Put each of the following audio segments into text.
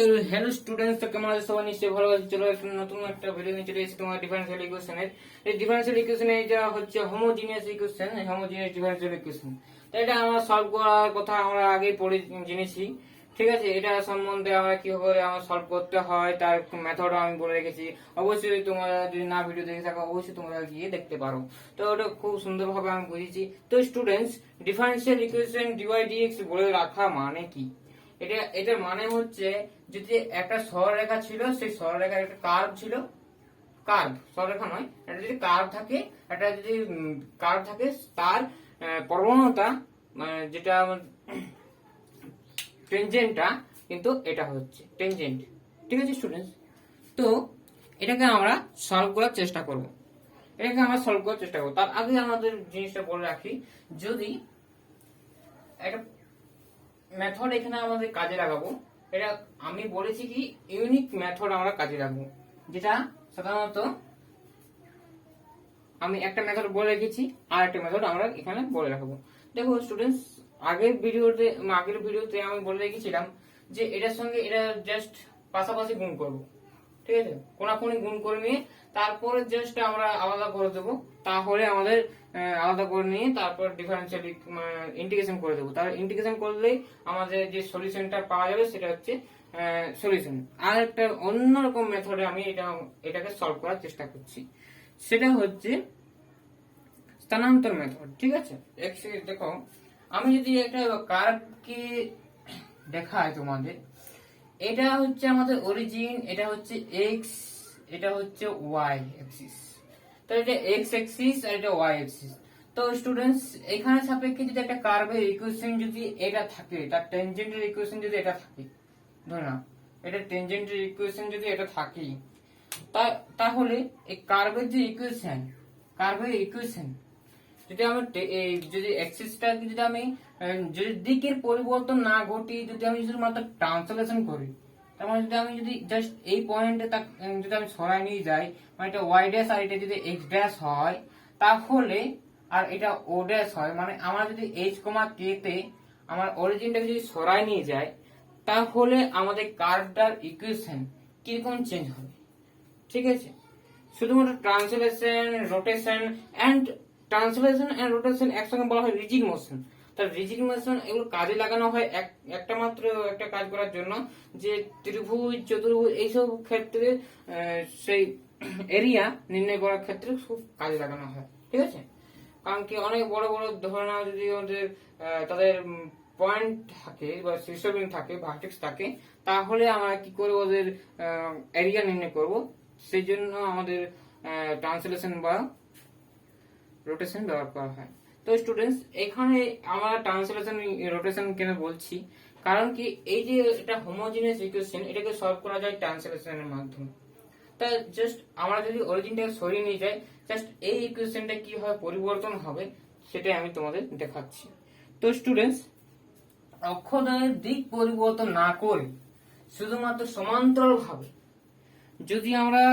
তো hello students, তো কেমন আছে সবাই? নিশ্চয়ই ভালো আছে। চলো একটা নতুন একটা ভিডিও নিয়ে চলে এসেছি তোমার ডিফারেন্সিয়াল ইকুয়েশনের। এই ডিফারেন্সিয়াল ইকুয়েশনে এটা হচ্ছে homogeneous equation, homogeneous differential equation. তো এটা আমরা সলভ করার কথা আমরা আগেই পড়ে জেনেছি। ঠিক আছে, এটা সম্বন্ধে আমরা কি করে আমরা সলভ করতে হয় তার মেথড আমি বলে রেখেছি। অবশ্যই তোমরা যদি না ভিডিও দেখে থাকো অবশ্যই তোমরা গিয়ে দেখতে পারো। তো ওটা খুব সুন্দরভাবে আমি বুঝেছি। তো students, differential equation dy dx বলে রাখা মানে কি? এটার মানে হচ্ছে, যদি একটা সরলরেখা ছিল, সেই সরলরেখার একটা কার্ভ ছিল, কার্ভ সরলরেখা নয়, এটা যদি কার্ভ থাকে, একটা যদি কার্ভ থাকে, তার প্রবণতা যেটা টেনজেন্টটা, কিন্তু এটা হচ্ছে টেনজেন্ট। ঠিক আছে স্টুডেন্টস, তো এটাকে আমরা সলভ করার চেষ্টা করব। তার আগে আমাদের জিনিসটা বলে রাখি, যদি একটা মেথড এখানে আমাদের কাজে লাগাবো, এটা আমি বলেছি কি ইউনিক মেথড আমরা কাজে লাগাবো, যেটা সাধারণত আমি একটা মেথড বলে রেখেছি আর একটা মেথড আমরা এখানে বলে রাখবো। দেখো স্টুডেন্টস, আগের ভিডিওতে আমি বলে রেখেছিলাম যে এটার সঙ্গে এটা জাস্ট পাশাপাশি গুণ করব। ঠিক আছে, কোনাকুনি গুণ করে নিয়ে তারপরে জাস্ট আমরা আলাদা করে দেবো। তাহলে আমাদের আলাদা করে নিয়ে তারপর ডিফারেন্সিয়াল ইন্টিগ্রেশন করে দেবো। তাহলে ইন্টিগ্রেশন করলেই আমাদের যে সলিউশনটা পাওয়া যাবে সেটা হচ্ছে সলিউশন। আর একটা অন্যরকম মেথডে আমি এটাকে সলভ করার চেষ্টা করছি, সেটা হচ্ছে স্থানান্তর মেথড। ঠিক আছে, দেখো, আমি যদি একটা কার্ভকে দেখাই তোমাদের, এটা হচ্ছে আমাদের অরিজিন, এটা হচ্ছে এক্স, এটা হচ্ছে ওয়াই অ্যাক্সিস। তো এটা এক্স অ্যাক্সিস আর এটা ওয়াই অ্যাক্সিস। তো স্টুডেন্টস, এখানে সাপেক্ষে যদি একটা কার্ভের ইকুয়েশন যদি এটা থাকে, তার টেনজেন্টের ইকুয়েশন যদি এটা থাকে, ধরে নাও এটা টেনজেন্টের ইকুয়েশন যদি এটা থাকে, তাহলে এই কার্ভের ইকুয়েশন যদি আমি যদি অ্যাক্সিসটাকে যদি আমি যদি দিকের পরিবর্তন না ঘটি, যদি আমি শুধুমাত্র ট্রান্সলেশন করি, তার মানে যদি জাস্ট এই পয়েন্টে যদি আমি সরাই নিয়ে যাই, মানে এটা ওয়াই ড্যাশ আর এটা যদি এক্স ড্যাশ হয়, তাহলে আর এটা ও ড্যাশ হয়, মানে আমার যদি এইচ কমা কে তে আমার অরিজিনটাকে যদি সরাই নিয়ে যায়, তাহলে আমাদের কার্ভটার ইকুয়েশন কিরকম চেঞ্জ হবে। ঠিক আছে, শুধুমাত্র ট্রান্সলেশন এন্ড রোটেশন একসঙ্গে বলা হয় রিজিড মোশন। তার রিজিড মোশন এগুলো কাজে লাগানো হয় একটা মাত্র একটা কাজ করার জন্য, যে ত্রিভুজ, চতুর্ভুজ এইসব ক্ষেত্রে সেই এরিয়া নির্ণয় করার ক্ষেত্রে খুব কাজে লাগানো হয়। ঠিক আছে, কারণ কি অনেক বড় বড় ধরনা যদি ওদের তাদের পয়েন্ট থাকে বা শীর্ষবিন্দু থাকে, ভার্টেক্স থাকে, তাহলে আমরা কি করে ওদের এরিয়া নির্ণয় করব, সেই জন্য আমাদের ট্রান্সলেশন বা রোটেশন ব্যবহার করা হয়। তো স্টুডেন্টস, এখানে আমরা ট্রান্সলেশন রোটেশন কেন বলছি, কারণ কি এই যে এটা হোমোজিনিয়াস ইকুয়েশন, এটাকে সলভ করা যায় ট্রান্সলেশনের মাধ্যমে। তা জাস্ট আমরা যদি অরিজিনটাকে সরিয়ে নিয়ে যাই, জাস্ট এই ইকুয়েশনটা কিভাবে পরিবর্তন হবে সেটাই আমি তোমাদের দেখাচ্ছি। তো স্টুডেন্টস, অক্ষদ্বয়ের দিক পরিবর্তন না করে শুধুমাত্র সমান্তরাল ভাবে যদি আমরা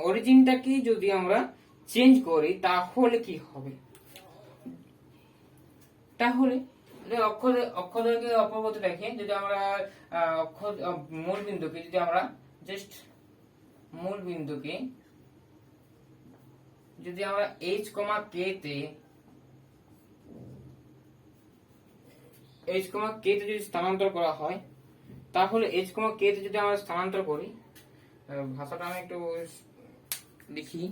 অরিজিনটাকে যদি আমরা চেঞ্জ করি, তাহলে কি হবে? তাহলে অক্ষরকে অপরগতি রেখে যদি আমরা অক্ষর মূল বিন্দুকে যদি আমরা জাস্ট মূল বিন্দুকে যদি আমরা এইচ কমা কে তে যদি স্থানান্তর করা হয়, তাহলে এইচ কমা কে তে যদি আমরা স্থানান্তর করি, ভাষাটা আমি একটু লিখি।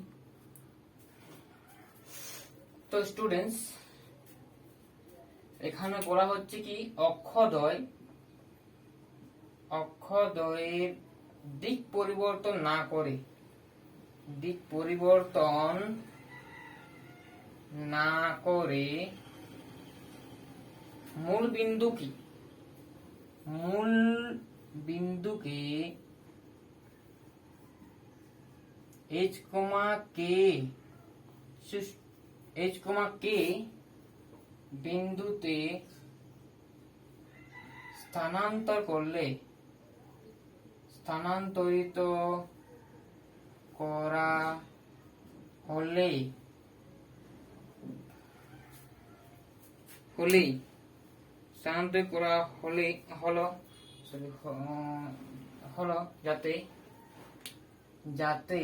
তো স্টুডেন্টস, এখানে বলা হচ্ছে কি অক্ষদ্বয়ের দিক পরিবর্তন না করে মূল বিন্দুকে এইচ কমা কে বিন্দুতে স্থানান্তরিত করা হলেই হলো যাতে যাতে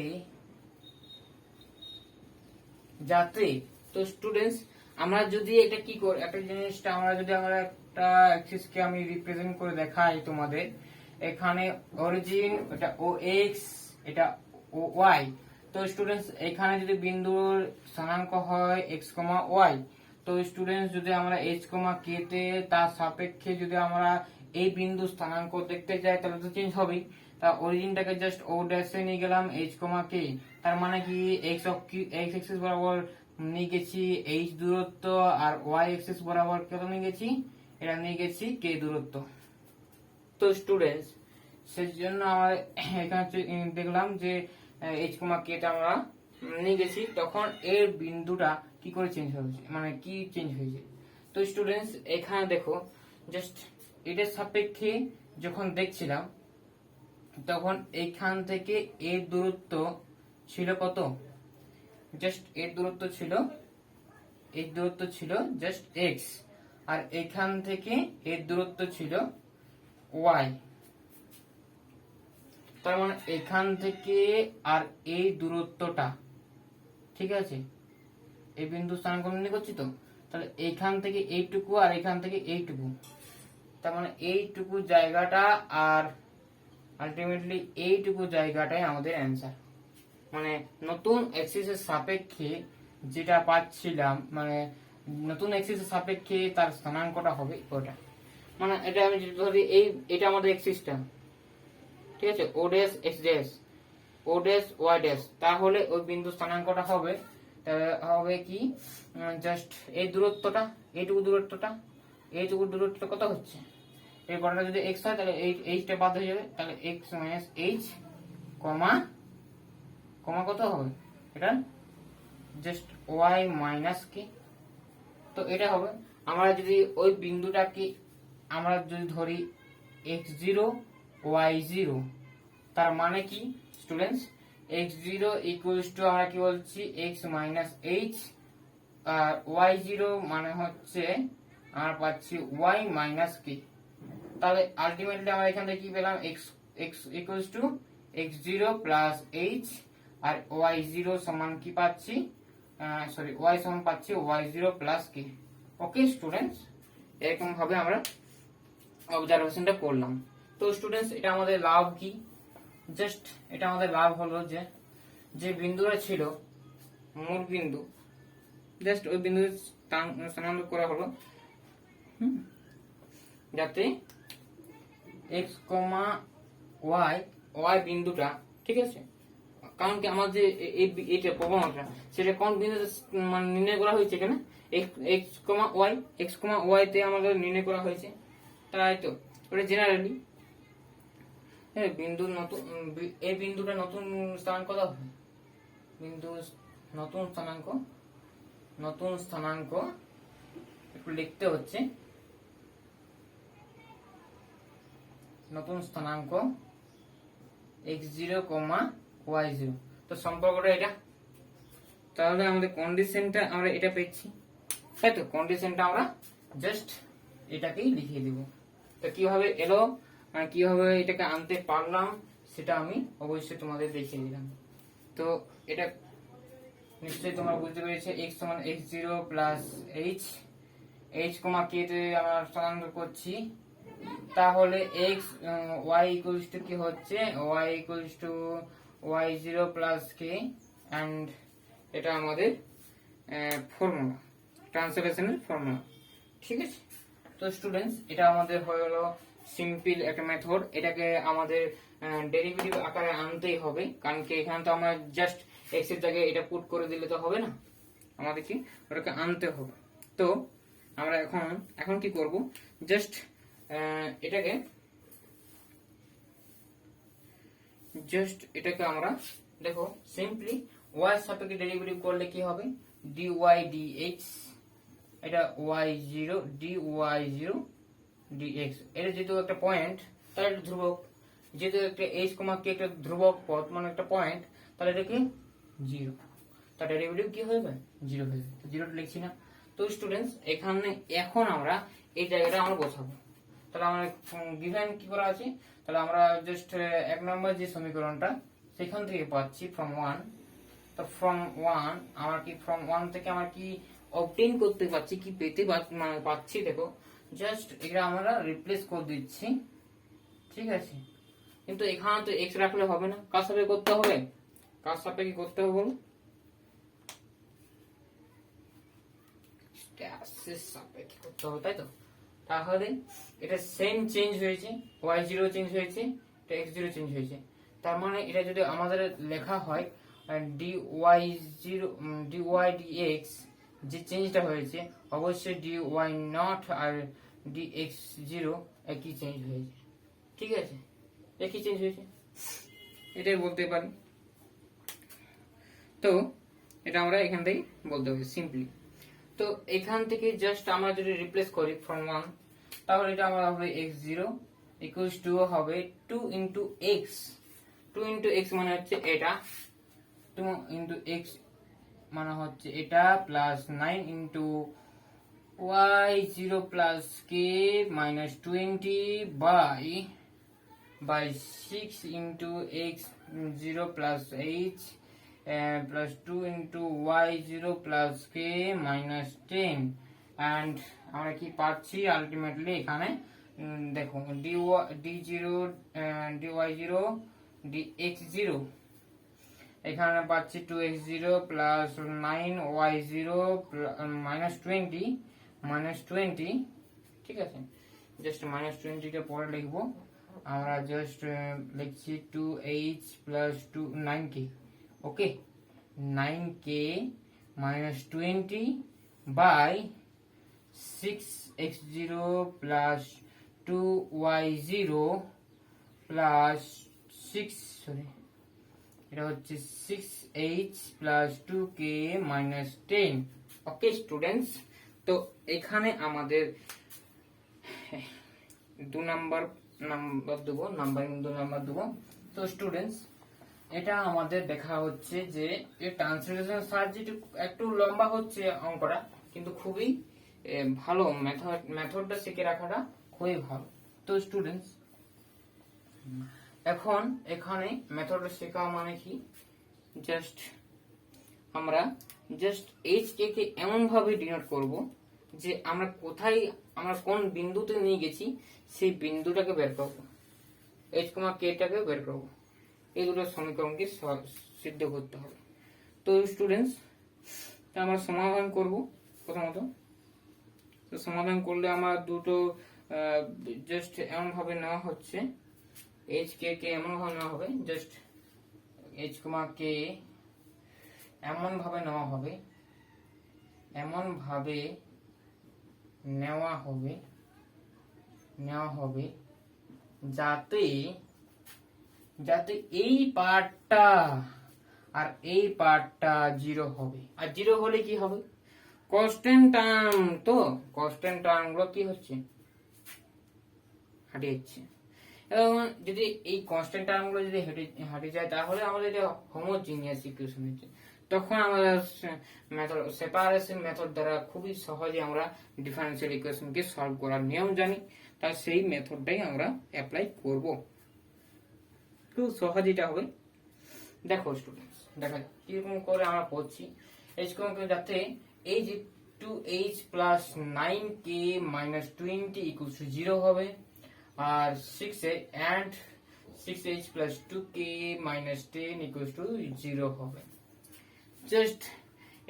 যাতে তো স্টুডেন্টস আমরা যদি এটা কি করি, একটা জিনিসটা আমরা যদি আমরা একটা অ্যাক্সিসকে আমি রিপ্রেজেন্ট করে দেখাই তোমাদের, এখানে অরিজিন এটা ও এক্স, এটা ও ওয়াই। তো স্টুডেন্টস এখানে যদি বিন্দুর স্থানাঙ্ক হয় এক্স কমা ওয়াই, তো স্টুডেন্টস যদি আমরা এইচ কমা কে তে তার সাপেক্ষে যদি আমরা এই বিন্দু স্থানাঙ্ক দেখতে যাই তাহলে তো চেঞ্জ হবেই। তা অরিজিনটাকে জাস্ট ও ড্যাশে নিয়ে গেলাম এইচ কমা কে, তার মানে কি এক্স এক্সিস বরাবর নিয়ে গেছি এইচ দূরত্ব, আর ওয়াই এক্সিস বরাবর কত নিয়ে গেছি, এটা নিয়ে গেছি কে দূরত্ব। তো স্টুডেন্টস সেই জন্য আমরা এখানে দেখলাম যে এইচ কমা কে টা আমরা নিয়ে গেছি, তখন এর বিন্দুটা কি করে চেঞ্জ হয়েছে, মানে কি চেঞ্জ হয়েছে। তো স্টুডেন্টস এখানে দেখো জাস্ট এটার সাপেক্ষে যখন দেখছিলাম তখন এইখান থেকে এর দূরত্ব ছিল কত, জাস্ট এর দূরত্ব ছিল জাস্ট এক্স, আর এখান থেকে এর দূরত্ব ছিল ওয়াই। তার মানে এখান থেকে আর এই দূরত্বটা, ঠিক আছে, এই বিন্দু স্থানাঙ্ক নির্ণয় করছি, তো তাহলে এইখান থেকে এইটুকু আর এখান থেকে এইটুকু, তার মানে এইটুকু জায়গাটা আর আলটিমেটলি এইটুকু জায়গাটাই আমাদের অ্যান্সার। মানে নতুন এক্সিসের সাপেক্ষে যেটা পাচ্ছিলাম, মানে নতুন এক্সিসের সাপেক্ষে তার স্থানাঙ্কটা হবে ওটা। মানে এটা আমি যদি ধরি এটা আমাদের এক্সিসটা, ঠিক আছে, ও dash x dash O dash Y dash, তাহলে ওই বিন্দু স্থানাঙ্কটা হবে কি জাস্ট এই দূরত্বটা, এইটুকু দূরত্বটা কত হচ্ছে, এই বড়টা যদি এক্স হয় তাহলে এইচটা বাদ হয়ে যাবে, তাহলে এক্স মাইনাস এইচ কমা কত হবে, এটা জাস্ট ওয়াই মাইনাস কে। তো এটা হবে, আমরা যদি ওই বিন্দুটাকে আমরা যদি ধরি এক্স জিরো ওয়াই জিরো, তার মানে কি students x zero equals to আমরা কি বলছি এক্স মাইনাস এইচ, আর ওয়াই জিরো মানে হচ্ছে আমরা পাচ্ছি ওয়াই মাইনাস কে। তাহলে আলটিমেটলি আমরা এখান থেকে কি পেলাম, x equals to x zero plus h, আর ওয়াই জিরো সমান কি পাচ্ছি, ওয়াই সমান পাচ্ছি y zero plus k. Okay students, এরকম ভাবে আমরা অবজারভেশনটা করলাম। তো স্টুডেন্টস এটা আমাদের লাভ কি, জাস্ট এটা আমাদের লাভ হলো যে বিন্দুটা ছিল মূল বিন্দু, জাস্ট ওই বিন্দু স্থানান্তর করা হলো যাতে এক্স কমা ওয়াই বিন্দুটা, ঠিক আছে, কারণ কি আমাদের এইটা প্রবণতা সেটা কোন বিন্দুতে মানে নির্ণয় করা হয়েছে, এখানে এক্স কমা ওয়াই তে আমাদের নির্ণয় করা হয়েছে, তাই তো ওটা জেনারেলি হ্যাঁ বিন্দুর নতুন এই বিন্দুটা নতুন স্থানাঙ্ক কত হবে, বিন্দু নতুন স্থানাঙ্ক একটু লিখতে হচ্ছে, নতুন স্থানাঙ্ক x0, y0। তো সম্পর্কটা এটা, তাহলে আমাদের কন্ডিশনটা আমরা এটা পেয়েছি, তাই তো কন্ডিশনটা আমরা জাস্ট এটাকেই লিখিয়ে দিব। তো কিভাবে এলো, কিভাবে এটাকে আনতে পারলাম সেটা আমি অবশ্যই তোমাদের দেখিয়ে দিলাম। তো এটা নিশ্চয়ই তোমরা বুঝতে পেরেছো, x সমান x0 প্লাস h কমা k তে আমরা স্থানান্তর করছি, তাহলে x y ইকুয়ালস টু কি হচ্ছে, y equals to y0 plus k, and এটা আমাদের ফর্মুলা, ট্রান্সলেশনের ফর্মুলা, ঠিক আছে। তো স্টুডেন্টস এটা আমাদের হলো সিম্পল একটা মেথড, এটাকে আমাদের ডেরিভেটিভ আকারে আনতেই হবে, কারণ কি এখানে তো আমরা জাস্ট x এর জায়গায় এটা পুট করে দিলে তো হবে না, আমাদেরকে ওটাকে আনতে হবে। তো আমরা এখন কি করব, জাস্ট এটাকে আমরা দেখো সিম্পলি y এর সাপেক্ষে ডেরিভেটিভ করলে কি হবে, dy dx, এটা y0 dy0 dx, এটা যেহেতু একটা পয়েন্ট তাহলে একটা ধ্রুবক, যেহেতু একটা h, k একটা ধ্রুবক পদ মানে একটা পয়েন্ট, তাহলে এটা কি 0, তার ডেরিভেটিভ কি হবে 0 হয়ে যাবে, 0টা লিখছি না। তো স্টুডেন্টস এখন আমরা এই জায়গাটা আমরা বসাবো, তাহলে আমরা গিভেন কি করা আছে, তাহলে আমরা জাস্ট 1 নম্বর যে সমীকরণটা সেখান থেকে পাচ্ছি ফ্রম 1। তো ফ্রম 1 আমার কি ফ্রম 1 থেকে আমার কি অবটেইন করতে পারছি, কি পেতে পাচ্ছি, দেখো জাস্ট এটা আমরা রিপ্লেস করে দিচ্ছি, ঠিক আছে। কিন্তু এখানে তো এক্স রাখলে হবে না, কার সাপেক্ষে করতে হবে, কার সাপেক্ষে করতে হবে বলো, সাপেক্ষে করতে হবে, তাই তো। তাহলে এটা সেম চেঞ্জ হয়েছে, y0 চেঞ্জ হয়েছে, এটা x0 চেঞ্জ হয়েছে। তার মানে এটা যদি আমাদের লেখা হয় dy0 dy dx, যে চেঞ্জটা হয়েছে অবশ্যই dy নট আর dx0 একই চেঞ্জ হয়েছে, ঠিক আছে, একই চেঞ্জ হয়েছে, এটাই বলতে পারি। তো এটা আমরা এখান থেকে বলতে পারি সিম্পলি। তো এখান থেকে জাস্ট আমরা যদি রিপ্লেস করি ফ্রম 1, তাহলে এটা আমরা হবে x0 ইকুয়ালস টু হবে 2 ইনটু x। 2 ইনটু x মানে হচ্ছে এটা, 2 ইনটু x মানে হচ্ছে এটা, plus 9 into y0 plus k minus 20 by 6 into x0 plus h plus 2 into y0 plus k minus 10 and আমরা কি পাচ্ছি আলটিমেটলি এখানে দেখো d0 dy0 dx0 এখানে পাচ্ছি 2x0 plus 9y0 minus 20, ঠিক আছে। জাস্ট minus 20 টা পরে লিখবো আমরা, জাস্ট লিখছি 2h plus 9k, okay, 9k minus 20 by 6x0 plus 2y0 plus 6, sorry এটা হচ্ছে 6h plus 2k minus 10, okay students. তো এখানে আমাদের 2 নাম্বার দেবো, নাম্বারিং 2 নাম্বার দেবো। তো স্টুডেন্টস এটা আমাদের দেখা হচ্ছে যে এই ট্রান্সলেশন সাহায্যে একটু লম্বা হচ্ছে অঙ্কটা, কিন্তু খুবই ভালো মেথডটা শিখে রাখাটা খুবই ভালো। তো স্টুডেন্টস এখন এখানে মেথডটা শেখা মানে কি, জাস্ট আমরা জাস্ট এইচ কে কে এমন ভাবে ডিনোট করব যে আমরা কোথায়, আমরা কোন বিন্দুতে নিয়ে গেছি সেই বিন্দুটাকে বের করব, এইচ কমা কে টাকে বের করব, এই দুটো সমীকরণকে সিদ্ধ করতে হবে। তো স্টুডেন্টস আমরা সমাধান করব প্রথমত। তো সমাধান করলে আমার দুটো জাস্ট এমন ভাবে নেওয়া হচ্ছে, এইচ কে কে এমন ভাবে নেওয়া হবে, জাস্ট এইচ কমা কে এমন ভাবে নেওয়া হবে, এমন ভাবে নেওয়া হবে যাতে এই পার্টটা আর এই পার্টটা 0 হবে। আর 0 হলে কি হবে, কনস্ট্যান্ট টার্ম, তো কনস্ট্যান্ট টার্ম গুলো কি হচ্ছে, হারিয়ে যাচ্ছে। এবং যদি এই কনস্ট্যান্ট টার্ম গুলো যদি হারিয়ে যায় তাহলে আমাদের এটা হোমোজিনিয়াস ইকুয়েশন হচ্ছে। তখন আমরা মেথড সেপারেশন মেথড দ্বারা খুবই সহজে আমরা ডিফারেন্সিয়াল ইকুয়েশনকে সলভ করার নিয়ম জানি, তাই সেই মেথডটাই আমরা অ্যাপ্লাই করব। খুব সহজ এটা হবে। দেখো স্টুডেন্টস, দেখা কিরকম করে আমরা করছি, যাতে এই যে 2h plus 9k minus 20 equals to 0 হবে, আর 6h plus 2k minus 10 equals to 0 হবে। জাস্ট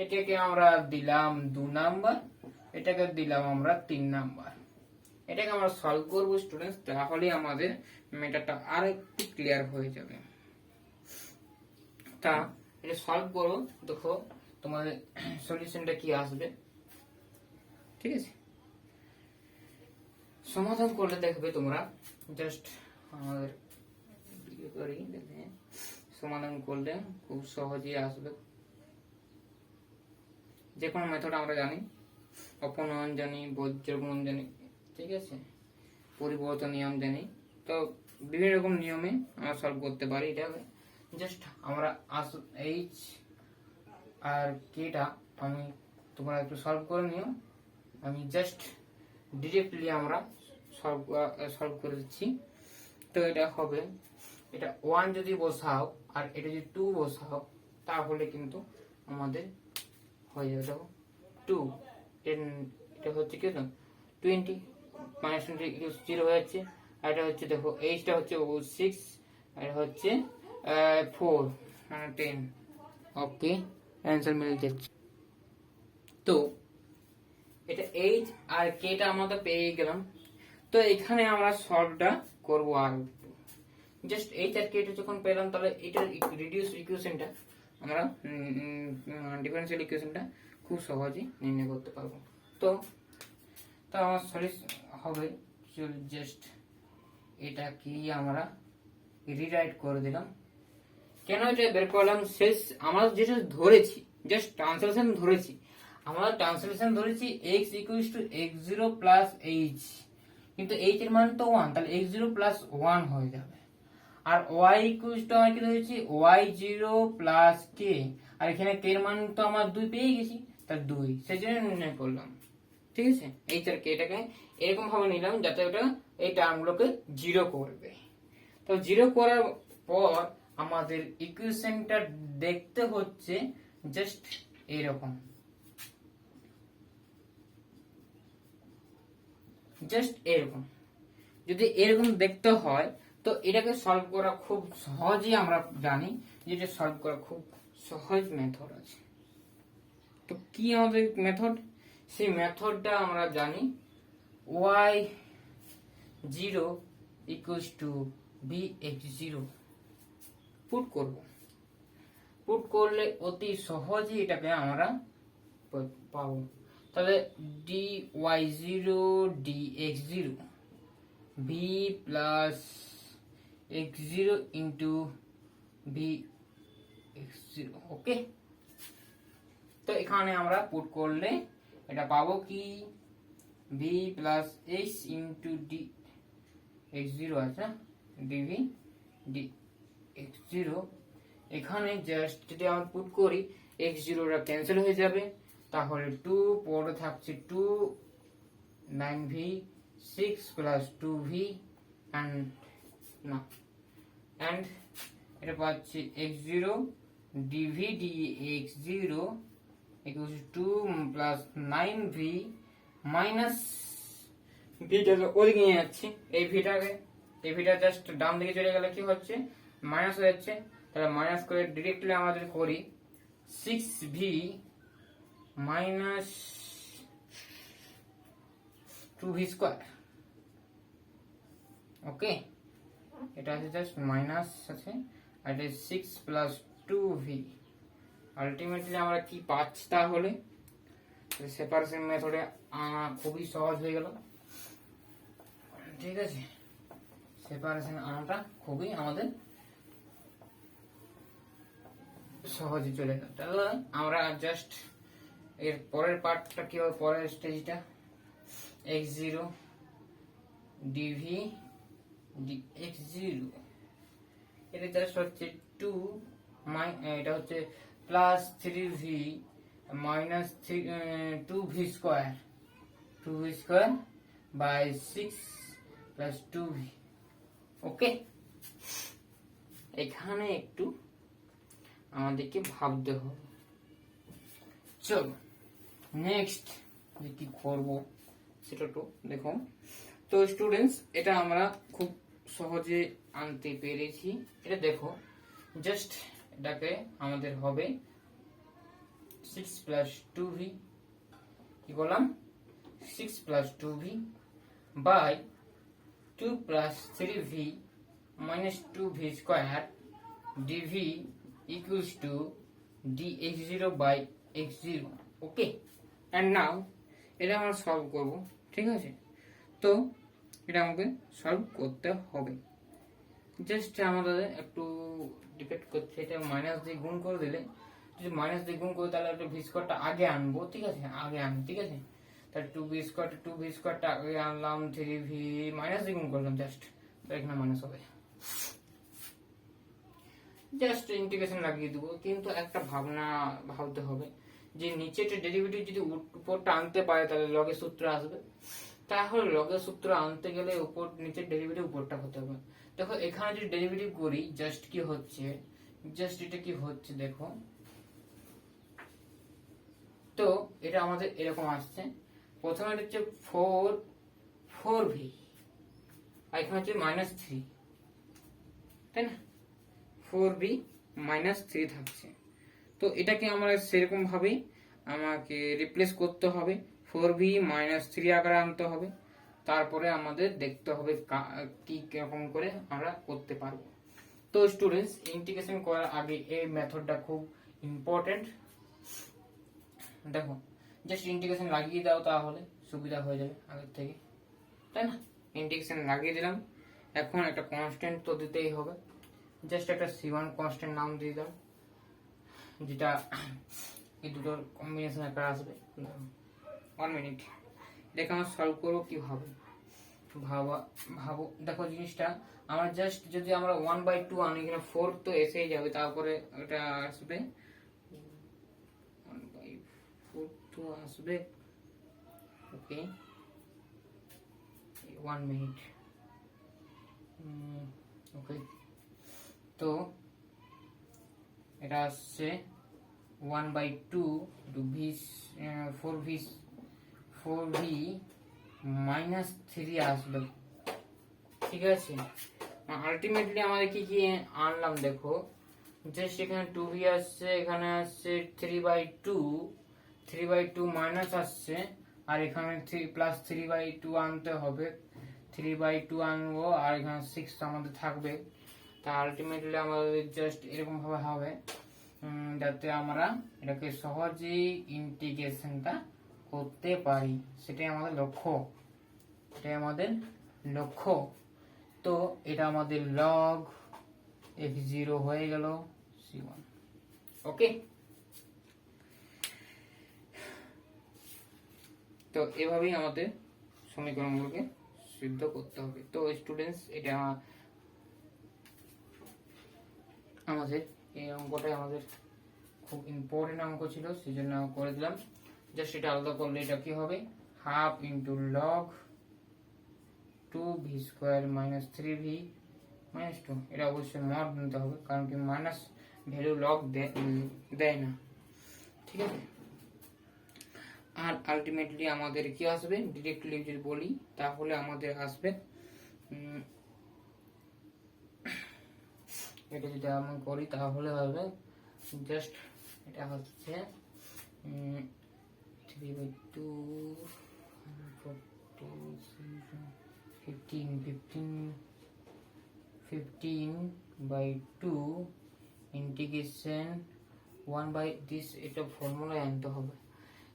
এটাকে আমরা দিলাম 2 নাম্বার, এটাকে দিলাম আমরা 3 নাম্বার। এটাকে আমরা সলভ করব স্টুডেন্টস, তাহলে আমাদের মেটারটা আরেকটু ক্লিয়ার হয়ে যাবে। তা এটা সলভ করো, দেখো তোমাদের সলিউশনটা কি আসবে, ঠিক আছে। সমাধান করলে দেখবে তোমরা, জাস্ট আমাদের সমাধান করলে খুব সহজেই আসবে। যে কোনো মেথড আমরা জানি, অপনয়ন জানি, বজ্রগুণন জানি, ঠিক আছে, পরিবর্তন নিয়ম জানি, তো বিভিন্ন রকম নিয়মে আমরা সলভ করতে পারি। এটা জাস্ট আমরা এইচ আর কেটা আমি তোমরা একটু সলভ করে নিও, আমি জাস্ট ডিরেক্টলি আমরা সলভ করে দিচ্ছি। তো এটা হবে, এটা 1 যদি বসাও আর এটা যদি 2 বসাও তাহলে কিন্তু আমাদের হয়ে যাবে, দেখো 2 এটা হচ্ছে কি 20 মাইনাস 20 0 হয়ে যাচ্ছে। আর এটা হচ্ছে দেখো এইচটা হচ্ছে 6 আর এটা হচ্ছে 4 মানে 10। ওকে, অ্যান্সার মিলে যাচ্ছে। তো এটা এইচ আর কেটা আমরা পেয়ে গেলাম। তো এখানে আমরা সলভটা করবো আর জাস্ট এইচ আর কেটা যখন পেলাম তাহলে এটার রিডিউস ইকুয়েশনটা আমরা ডিফারেন্সিয়াল ইকুয়েশনটা খুব সহজেই নির্ণয় করতে পারবো। তো আমার সলিউশন হবে, জাস্ট এটা কি আমরা রিরাইট করে দিলাম। কেন এটা বের করলাম, শেষ আমরা যেটা ধরেছি জাস্ট ট্রান্সলেশন ধরেছি, আমরা ট্রান্সলেশন ধরেছি x equals to x0 plus h, কিন্তু h এর মান তো 1, তাহলে x0 প্লাস 1 হয়ে যাবে। আর y ইকুয়ালস টু আমরা কি ধরেছি y0 প্লাস k, আর এখানে k এর মান তো আমরা 2 পেয়ে গেছি, তাহলে 2, সেই জন্য নির্ণয় করলাম। ঠিক আছে, এই আর k টাকে এরকম ভাবে নিলাম যাতে ওটা এই টার্মগুলোকে 0 করবে। তো 0 করার পর আমাদের ইকুয়েশনটা দেখতে হচ্ছে জাস্ট এইরকম, জাস্ট এরকম। যদি এরকম দেখতে হয় তো এটাকে সলভ করা খুব সহজই আমরা জানি যে এটা সলভ করা খুব সহজ মেথড আছে। তো কি আমাদের মেথড, সেই মেথডটা আমরা জানি y0 equals to bx0 put করব। পুট করলে অতি সহজেই এটাকে আমরা পাবো। তাহলে dy0 dx0 b plus x0 into bx0। ওকে, তো এখানে আমরা পুট করলে এটা পাবো কি b plus h into dx0 আছে dv dx0। এখানে জাস্ট যদি আমরা পুট করি x0 টা ক্যান্সেল হয়ে যাবে, তাহলে 2 পরে থাকছে 2 9v 6 প্লাস 2v and এটা পাচ্ছি x0 dv dx0 equals to 2 plus 9v minus vটা ওদিকে নিয়ে যাচ্ছি, এই ভিটা জাস্ট ডান দিকে চলে গেলে কি হচ্ছে মাইনাস হয়ে যাচ্ছে। তাহলে মাইনাস করে ডিরেক্টলি আমাদের করি 6v মাইনাস 2v স্কয়ার। ওকে, এটা আছে জাস্ট মাইনাস আছে আর এটা 6 প্লাস 2v। আলটিমেটলি আমরা কি পাচ্ছি, তাহলে সেপারেশন মেথডে খুবই সহজ হয়ে গেল। ঠিক আছে, সেপারেশন আনাটা খুবই আমাদের সহজে চলে গেল। তাহলে আমরা জাস্ট এর পরের পার্টটা কি হবে, পরের স্টেজটা x0 dv dx0 এটা জাস্ট হচ্ছে 2 এটা হচ্ছে plus 3v minus 2v square by 6 plus 2v। Okay, এখানে একটু আমাদেরকে ভাবতে হবে। চলো নেক্সট যে কি করব সেটা তো দেখো। তো স্টুডেন্টস, এটা আমরা খুব সহজে আনতে পেরেছি। এটা দেখো, জাস্ট এটাকে আমাদের হবে 6 প্লাস 2v, কি বললাম 6 plus 2v by 2 plus 3v minus 2v square dv equals to dx0 by x0। Okay, and now এটা আমরা সলভ করব। ঠিক আছে, তো এটা আমাকে সলভ করতে হবে। জাস্ট আমাদের একটু ডিপেন্ড করছে, এটা মাইনাস দিয়ে গুণ করে দিলে, যদি মাইনাস দিয়ে গুণ করে তাহলে একটা ভি স্কয়ারটা আগে আনবো। ঠিক আছে, আগে আনবো। ঠিক আছে, তাহলে 2v স্কয়ারটা আগে আনলাম, 3v মাইনাস দিয়ে গুণ করলাম জাস্ট, তো এখানে মাইনাস হবে। জাস্ট ইন্টিগ্রেশন লাগিয়ে দেবো, কিন্তু একটা ভাবতে হবে যে নিচেটা ডেরিভেটিভ যদি উপরটা আনতে পারে তাহলে লগের সূত্র আসবে। তাহলে লগের সূত্র আনতে গেলে উপর নিচের ডেরিভেটিভ উপরটা হতে হবে। দেখো এখানে যদি ডেরিভেটিভ করি জাস্ট কি হচ্ছে, জাস্ট এটা কি হচ্ছে দেখো, তো এটা আমাদের এরকম আসছে। প্রথমে এটা হচ্ছে 4v, আর এখানে হচ্ছে -3, তাই না? 4v -3 থাকছে। তো এটাকে আমরা সেরকম ভাবেই আমাকে রিপ্লেস করতে হবে, 4v -3 আকারে আনতে হবে। তারপরে আমাদের দেখতে হবে কি কিরকম করে আমরা করতে পারবো। তো স্টুডেন্টস, ইন্টিগ্রেশন করার আগে এই মেথডটা খুব ইম্পর্টেন্ট। দেখো জাস্ট ইন্টিগ্রেশন লাগিয়ে দাও, তাহলে সুবিধা হয়ে যাবে আগের থেকে, তাই না? ইন্টিগ্রেশন লাগিয়ে দিলাম। এখন একটা কনস্ট্যান্ট তো দিতেই হবে, জাস্ট একটা c1 কনস্ট্যান্ট নাম দিয়ে দাও, যেটা এই দুটোর কম্বিনেশন একটা আসবে। 1 মিনিট, এটাকে আমরা সলভ করবো কিভাবে ভাবো। দেখো জিনিসটা আমরা জাস্ট যদি আমরা 1/2 আনি, এখানে 4 তো এসেই যাবে, তারপরে এটা আসবে 1/4 তো আসবে। ওকে, 1 মিনিট। ওকে, তো এটা আসছে 1/2 4v -3 আসবে, ঠিক আছে? আলটিমেটলি আমাদের কি কি আনলাম দেখো, জাস্ট এখানে 2v আসছে, এখানে আসছে 3/2 মাইনাস আসছে, আর এখানে 3+3/2 আনতে হবে, 3/2 আনবো, আর এখানে 6 আমাদের থাকবে। তা আলটিমেটলি আমাদের জাস্ট এরকম ভাবে হবে, যাতে আমরা এটাকে সহজেই ইন্টিগ্রেশনটা করতে পারি, সেটাই আমাদের লক্ষ্য, এটাই আমাদের লক্ষ্য। তো এটা আমাদের log x0 হয়ে গেল c1। ওকে, তো এভাবেই আমাদের সমীকরণগুলোকে সিদ্ধ করতে হবে। তো স্টুডেন্টস, এটা আমাদের এই অঙ্কটাই আমাদের খুব ইম্পর্টেন্ট অঙ্ক ছিল, সেই জন্য করে দিলাম। জাস্ট এটা আলাদা করলে এটা কি হবে, half into log 2v² -3v -2, এটা অবশ্যই মড নিতে হবে, কারণ কি মাইনাস ভ্যালু লগ দেয় না, ঠিক আছে? আর আলটিমেটলি আমাদের কি আসবে, ডিরেক্টলি যদি বলি তাহলে আমাদের আসবে, এটা যদি আমি করি তাহলে হবে জাস্ট এটা হচ্ছে 3/2 15/2 ইন্টিগ্রেশন 1/this, এটা ফর্মুলায় আনতে হবে।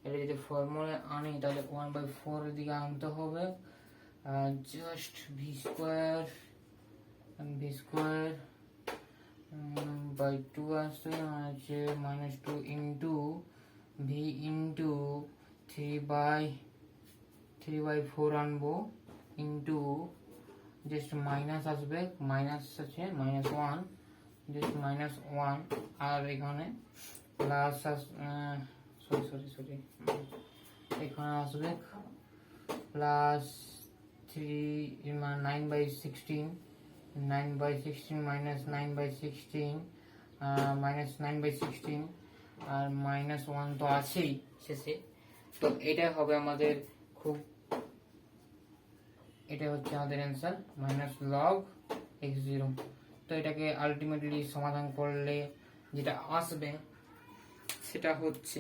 এটা যদি ফর্মুলায় আনি তাহলে 1/4 এর দিকে আনতে হবে, জাস্ট v²/2 আসছে, আছে -2 ইন্টু v ইন্টু 3/4 আনবো, ইন্টু জাস্ট মাইনাস আসবে, মাইনাস আছে -1, জাস্ট -1, আর এখানে প্লাস সরি এখানে আসবে প্লাস 9/16 -9/16 আর -1 তো আছেই শেষে। তো এটা হবে আমাদের এটা হচ্ছে আমাদের অ্যান্সার, -log x0। তো এটাকে আলটিমেটলি সমাধান করলে যেটা আসবে সেটা হচ্ছে